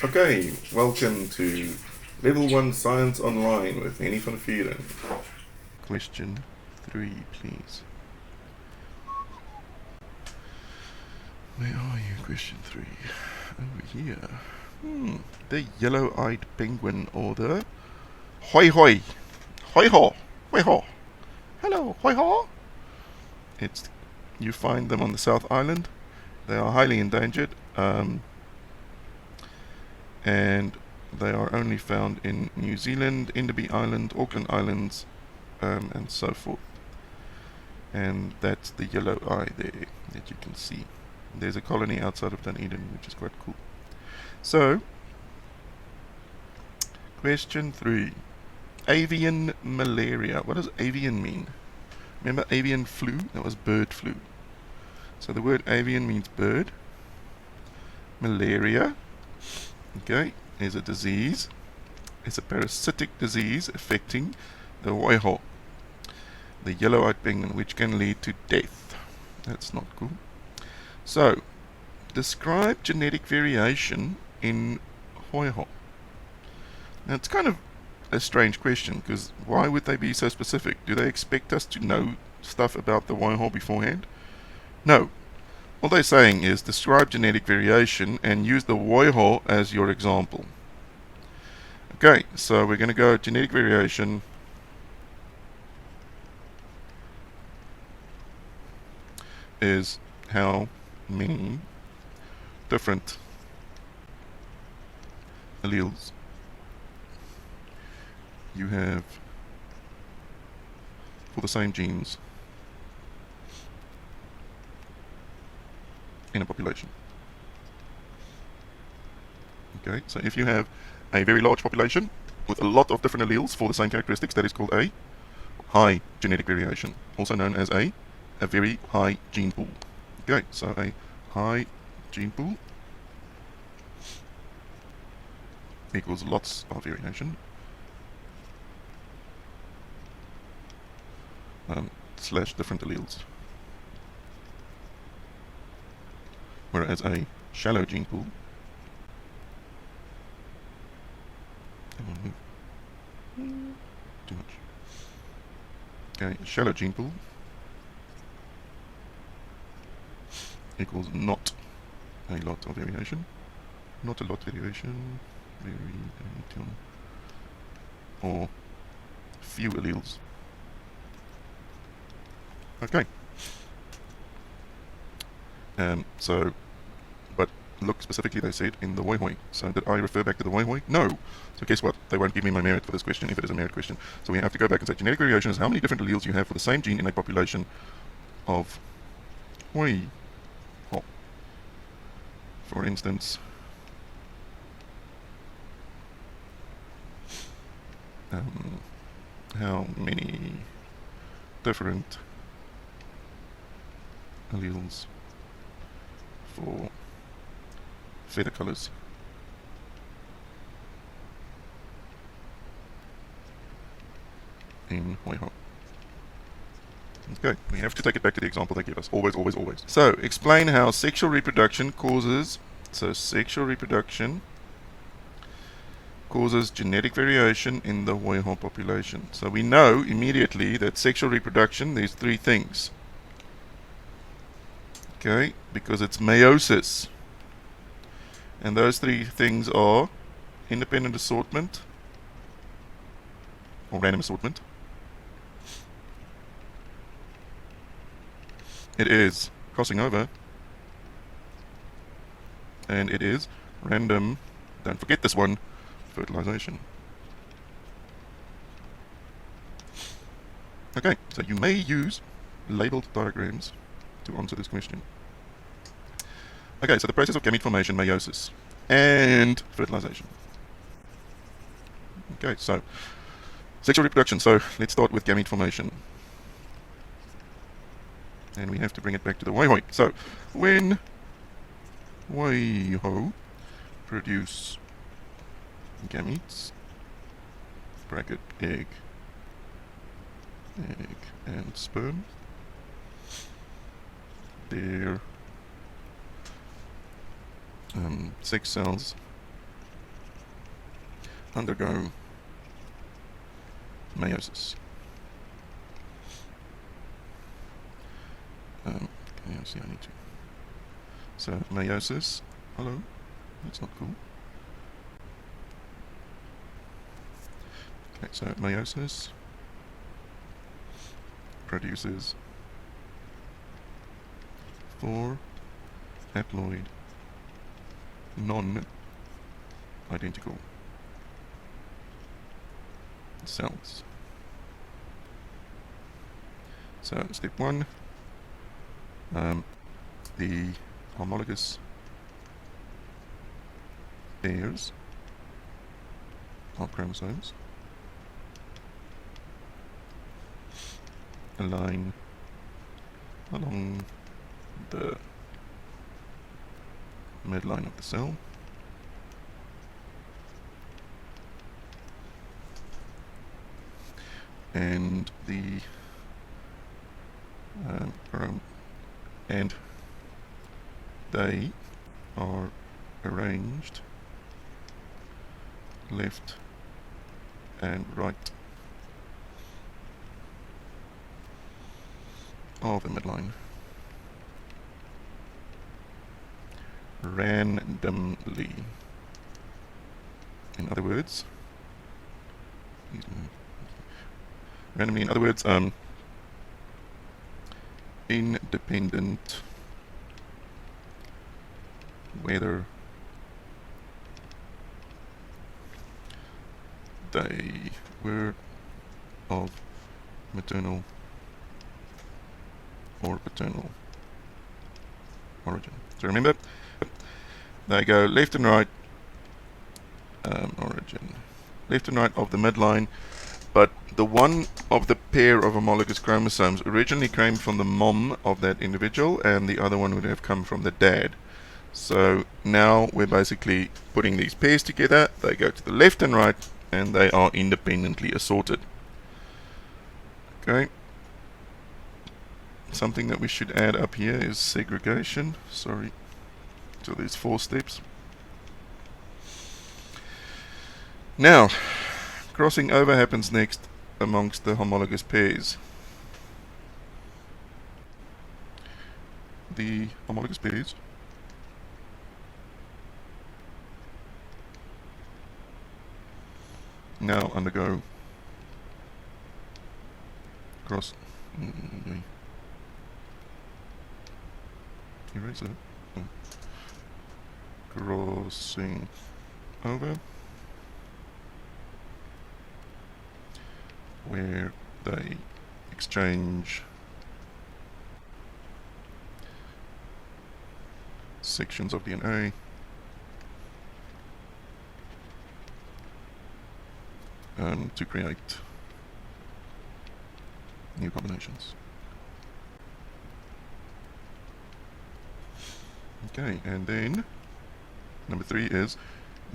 Okay, welcome to Level 1 Science Online with Henny van Vieren. Question 3, please. Where are you, question 3? Over here. The yellow-eyed penguin, or the hoi hoi. Hoi ho. Hoi ho. Hello, hoi ho. You find them on the South Island. They are highly endangered, and they are only found in New Zealand, Inderby Island, Auckland Islands, and so forth. And that's the yellow eye there that you can see. There's a colony outside of Dunedin, which is quite cool. So, question 3. Avian malaria. What does avian mean? Remember avian flu? That was bird flu. So the word avian means bird. Malaria, okay, is a disease. It's a parasitic disease affecting the waiho, the yellow-eyed penguin, which can lead to death. That's not cool. So, describe genetic variation in waiho. Now, it's kind of a strange question, because why would they be so specific? Do they expect us to know stuff about the waiho beforehand? No. All they're saying is describe genetic variation and use the waiho as your example. Okay, so we're going to go genetic variation is how many different alleles you have for the same genes in a population. Okay, so if you have a very large population with a lot of different alleles for the same characteristics, that is called a high genetic variation, also known as a very high gene pool. Okay, so a high gene pool equals lots of variation slash different alleles. Whereas a shallow gene pool too much. Okay, a shallow gene pool equals not a lot of variation. Not a lot variation, variation, or few alleles. Okay. But look specifically, they said, in the waiho. So did I refer back to the waiho? No. So guess what? They won't give me my merit for this question if it is a merit question. So we have to go back and say genetic variation is how many different alleles you have for the same gene in a population of waiho. For instance, how many different alleles for feather colors in waiho. Okay, we have to take it back to the example they give us. Always, always, always. So, explain how sexual reproduction causes genetic variation in the waiho population. So we know immediately that sexual reproduction, there's three things. Okay, because it's meiosis. And those three things are independent assortment, or random assortment. It is crossing over, and it is random, don't forget this one, fertilization. Okay, so you may use labeled diagrams to answer this question. Okay, so the process of gamete formation, meiosis, and fertilization. Okay, so sexual reproduction. So let's start with gamete formation. And we have to bring it back to the waiho. So when waiho produce gametes, bracket egg and sperm, their sex cells undergo meiosis. Okay, see, I need to. So meiosis. Hello, that's not cool. Okay, so meiosis produces 4 haploid non-identical cells. So step 1, the homologous pairs of chromosomes align along the midline of the cell, and and they are arranged left and right of the midline randomly. In other words, independent whether they were of maternal or paternal origin. So remember, they go left and right, origin, left and right of the midline, but the one of the pair of homologous chromosomes originally came from the mom of that individual, and the other one would have come from the dad. So now we're basically putting these pairs together. They go to the left and right, and they are independently assorted. Okay. Something that we should add up here is segregation. Sorry. So there's 4 steps. Now, crossing over happens next amongst the homologous pairs. The homologous pairs now undergo crossing over, where they exchange sections of DNA to create new combinations. Okay, and then number 3 is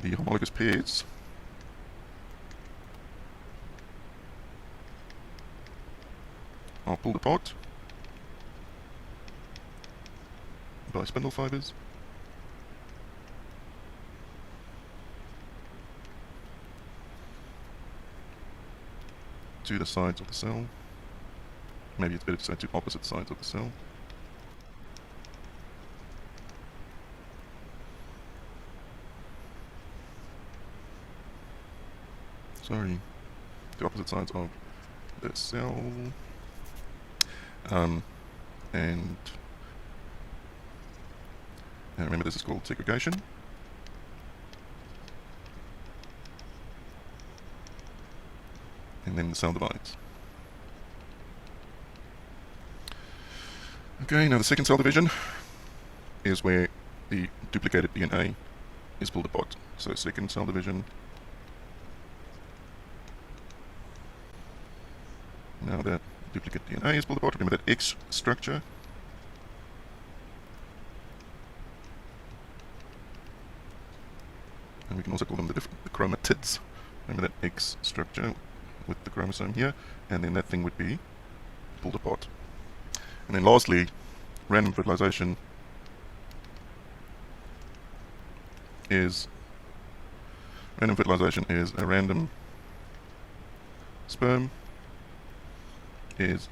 the homologous pairs are pulled apart by spindle fibers to the sides of the cell. Maybe it's better to say to opposite sides of the cell. Sorry, to opposite sides of the cell. And remember, this is called segregation. And then the cell divides. Okay, now the second cell division is where the duplicated DNA is pulled apart. So second cell division. Now the duplicate DNA is pulled apart. Remember that X structure. And we can also call them the chromatids. Remember that X structure with the chromosome here, and then that thing would be pulled apart. And then lastly, random fertilization Random fertilization is a random sperm is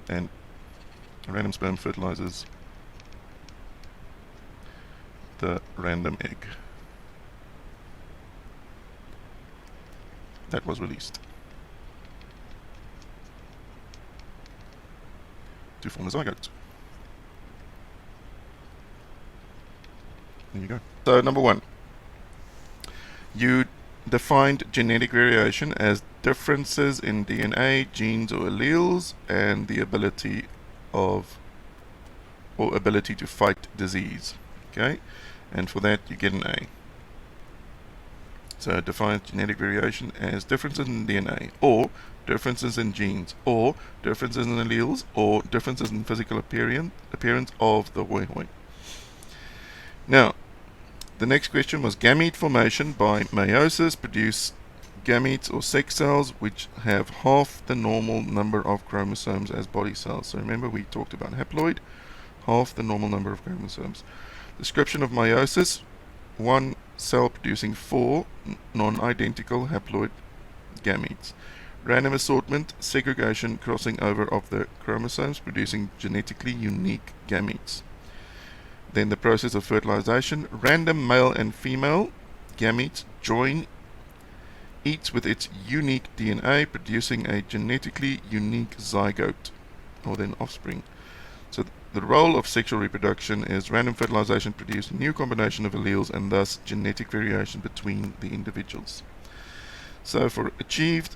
and a random sperm fertilizes the random egg that was released to form a zygote. There you go. So number one, you defined genetic variation as differences in DNA, genes or alleles, and the ability to fight disease. Okay, and for that you get an A. So define genetic variation as differences in DNA, or differences in genes, or differences in alleles, or differences in physical appearance of the hoi. Now, the next question was gamete formation by meiosis produce gametes or sex cells which have half the normal number of chromosomes as body cells. So remember we talked about haploid, half the normal number of chromosomes. Description of meiosis, one cell producing 4 non-identical haploid gametes. Random assortment, segregation, crossing over of the chromosomes producing genetically unique gametes. Then the process of fertilization, random male and female gametes join each with its unique DNA producing a genetically unique zygote or then offspring. So the role of sexual reproduction is random fertilization produces a new combination of alleles and thus genetic variation between the individuals. So for achieved,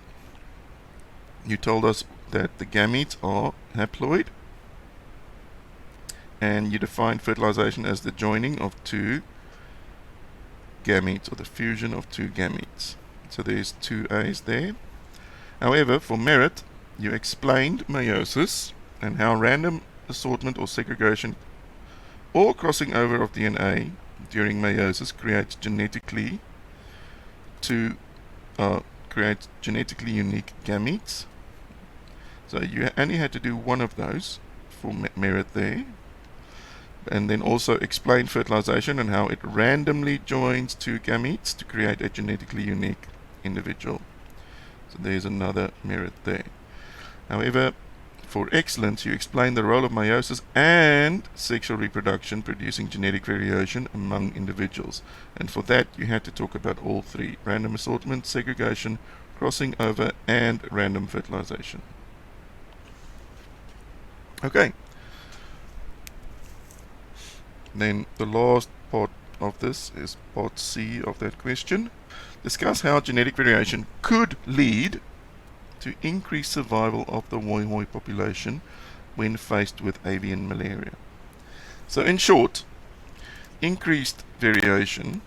you told us that the gametes are haploid, and you defined fertilization as the joining of two gametes or the fusion of two gametes. So there's 2 A's there. However, for merit, you explained meiosis and how random assortment or segregation or crossing over of DNA during meiosis creates genetically unique gametes. So you only had to do one of those for merit there. And then also explain fertilization and how it randomly joins 2 gametes to create a genetically unique individual. So there's another merit there. However, for excellence, you explain the role of meiosis and sexual reproduction producing genetic variation among individuals. And for that, you had to talk about all 3: random assortment, segregation, crossing over, and random fertilization. Okay. Then the last part of this is part C of that question. Discuss how genetic variation could lead to increased survival of the hoi population when faced with avian malaria. So in short, increased variation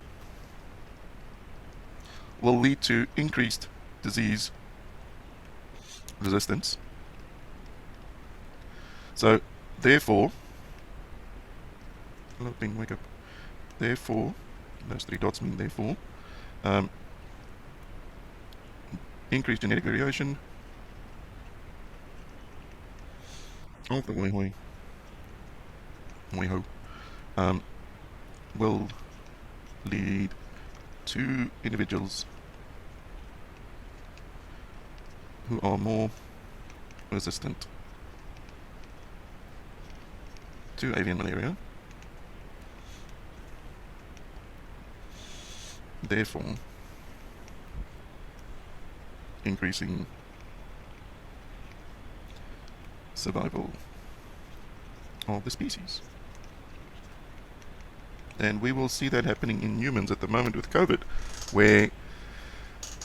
will lead to increased disease resistance. So therefore, hello Bing, wake up. Therefore, those 3 dots mean therefore, increased genetic variation of the hoi will lead to individuals who are more resistant to avian malaria, therefore increasing survival of the species. And we will see that happening in humans at the moment with COVID, where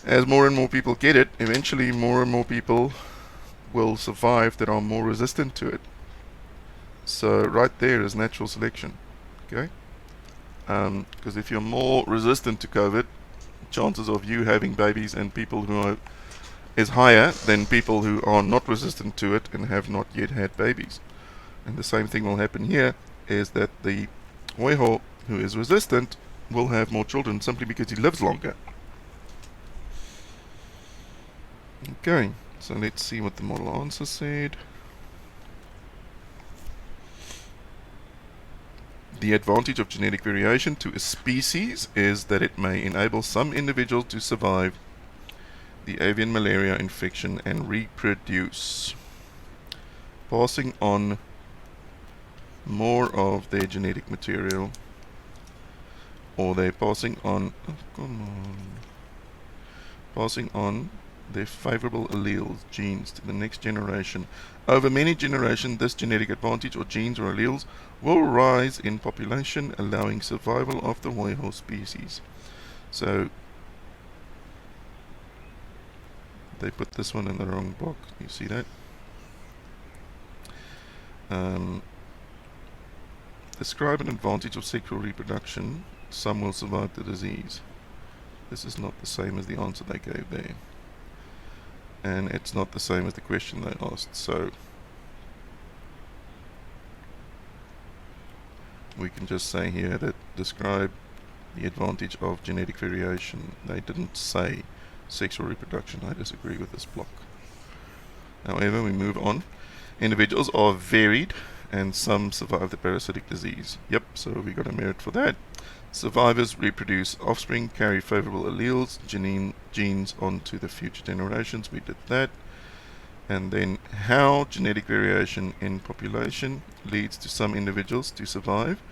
as more and more people get it, eventually more and more people will survive that are more resistant to it. So right there is natural selection, okay? Because if you're more resistant to COVID, chances of you having babies and people who are is higher than people who are not resistant to it and have not yet had babies. And the same thing will happen here, is that the hoi who is resistant will have more children simply because he lives longer. Okay, so let's see what the model answer said. The advantage of genetic variation to a species is that it may enable some individuals to survive the avian malaria infection and reproduce, passing on more of their genetic material, or they're passing on passing on their favorable alleles, genes, to the next generation. Over many generations, this genetic advantage or genes or alleles will rise in population, allowing survival of the whale species. So they put this one in the wrong box. You see that? Describe an advantage of sexual reproduction. Some will survive the disease. This is not the same as the answer they gave there. And it's not the same as the question they asked. So we can just say here that describe the advantage of genetic variation. They didn't say sexual reproduction. I disagree with this block. However, we move on. Individuals are varied and some survive the parasitic disease. Yep, so we got a merit for that. Survivors reproduce offspring, carry favorable alleles, genes onto the future generations. We did that. And then how genetic variation in population leads to some individuals to survive,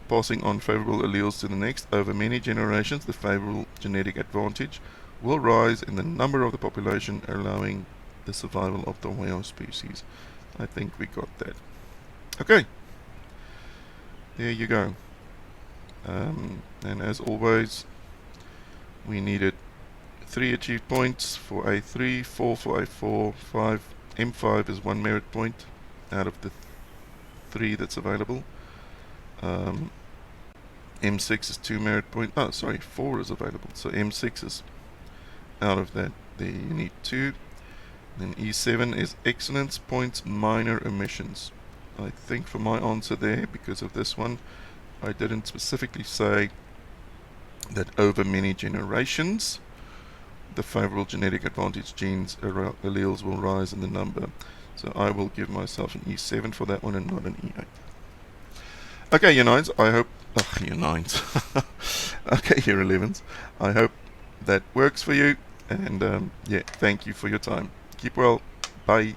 passing on favorable alleles to the next. Over many generations, the favorable genetic advantage will rise in the number of the population, allowing the survival of the whale species. I think we got that. Okay, there you go. And as always, we needed 3 achieved points for A3, 4 for A4, 5. M5 is 1 merit point out of the 3 that's available. M6 is 2 merit points. Oh, sorry, 4 is available. So M6 is out of that. There you need 2. Then E7 is excellence points, minor omissions. I think for my answer there, because of this one, I didn't specifically say that over many generations, the favorable genetic advantage genes alleles will rise in the number. So I will give myself an E7 for that one and not an E8. Okay, year 9s, I hope... year 9s. Okay, year 11s. I hope that works for you. And yeah, thank you for your time. Keep well. Bye.